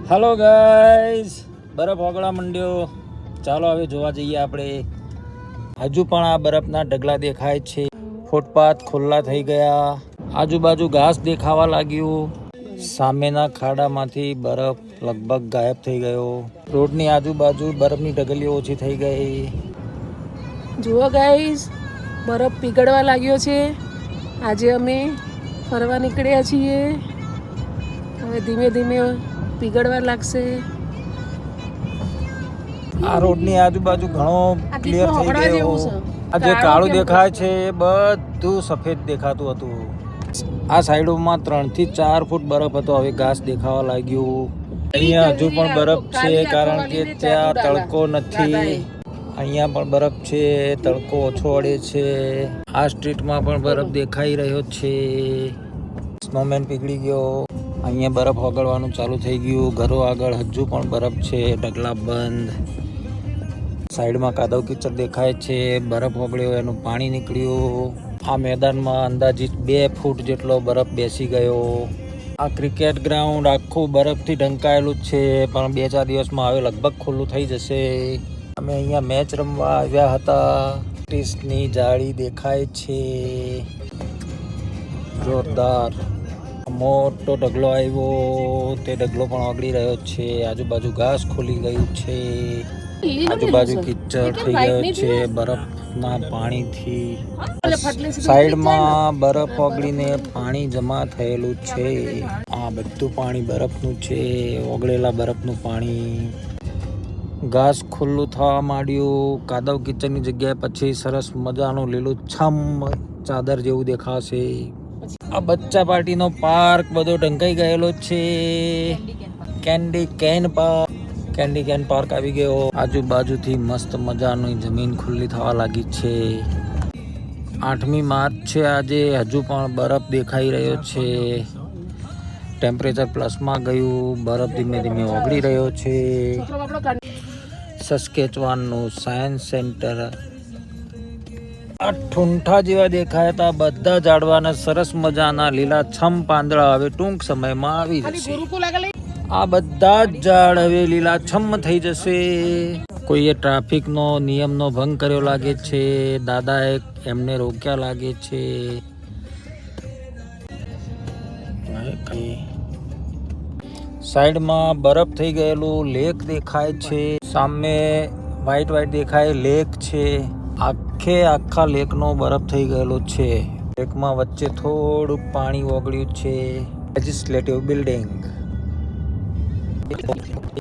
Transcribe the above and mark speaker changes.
Speaker 1: Hello guys, बरफ ओगळा मंड्यो। ચાલો હવે જોવા જઈએ આપણે। હજુ પણ આ બરફના ઢગલા દેખાય છે। ફૂટપાથ ખુલ્લા થઈ ગયા, આજુબાજુ ઘાસ દેખાવા લાગ્યું। સામેના ખાડામાંથી બરફ લગભગ ગાયબ થઈ ગયો। રોડની આજુબાજુ બરફની ઢગલીઓ ઓછી થઈ ગઈ।
Speaker 2: જુઓ ગાઈસ, બરફ પીગળવા લાગ્યો છે। આજે અમે ફરવા નીકળ્યા છીએ। હવે ધીમે ધીમે પીગળવા લાગશે।
Speaker 1: આ રોડની આજુબાજુ ઘણો ક્લિયર થઈ ગયો। આ જે કાળું દેખાય છે એ બધું સફેદ દેખાતું હતું। આ સાઈડોમાં 3 થી 4 ફૂટ બરફ હતો, હવે ઘાસ દેખાવા લાગ્યું। અહીંયા હજુ પણ બરફ છે કારણ કે ત્યાં તડકો નથી। અહીંયા પણ બરફ છે, તડકો ઓછો અડે છે। આ સ્ટ્રીટમાં પણ બરફ દેખાઈ રહ્યો છે। સ્નોમેન પીગળી ગયો। અહીંયા બરફ ઓગળવાનું ચાલુ થઈ ગયું। ઘરો આગળ હજુ પણ બરફ છે, ઢગલા બંધ। સાઈડમાં કાદવ કીચડ દેખાય છે, બરફ ઓગળ્યો એનું પાણી નીકળ્યું। આ મેદાનમાં અંદાજિત 2 ફૂટ જેટલો બરફ બેસી ગયો। આ ક્રિકેટ ગ્રાઉન્ડ આખું બરફથી ઢંકાયેલું છે, પણ 2-4 દિવસમાં હવે લગભગ ખુલ્લું થઈ જશે। અમે અહીંયા મેચ રમવા આવ્યા હતા। ટીસની જાળી દેખાય છે, જોરદાર। મોટો ઢગલો આવ્યો, તે ઢગલો પણ ઓગળી રહ્યો છે। આજુબાજુ ઘાસ ખુલી ગયું છે, આજુબાજુ કિચડ થઈ ગયો છે બરફના પાણીથી। સાઈડમાં બરફ ઓગળીને પાણી જમા થયેલું છે। આ બધું પાણી બરફનું છે, ઓગળેલા બરફનું પાણી। ઘાસ ખુલ્લું થવા માંડ્યું। કાદવ કિચડની જગ્યાએ પછી સરસ મજાનું લીલુંછમ ચાદર જેવું દેખાશે। આ બચ્ચા પાર્ટીનો પાર્ક બધો ઢંકાઈ ગયેલો છે। કેન્ડી કેન પાર્ક આવી ગયો। આજુબાજુથી મસ્ત મજાની જમીન ખુલ્લી થવા લાગી છે। 8મી માર્ચ છે આજે, હજુ પણ બરફ દેખાઈ રહ્યો છે। ટેમ્પરેચર પ્લસમાં ગયું, બરફ ધીમે ધીમે ઓગળી રહ્યો છે। સસ્કેચવાનનું સાયન્સ સેન્ટર। આ ઠૂંઠા જેવા દેખાતા બધા ઝાડવાના સરસ મજાના લીલાછમ પાંદડા હવે ટૂંક સમયમાં આવી જશે। આ બધા જ ઝાડ હવે લીલાછમ થઈ જશે। કોઈએ ટ્રાફિકનો નિયમનો ભંગ કર્યો લાગે છે। દાદાએ એમને રોક્યા લાગે છે। સાઈડમાં બરફ થઈ ગયેલું લેક દેખાય છે। સામે વ્હાઈટ દેખાય લેક છે। આખા લેકનો બરફ થઈ ગયેલો છે। લેકમાં વચ્ચે થોડું પાણી ઓગળ્યું છે। Legislative building.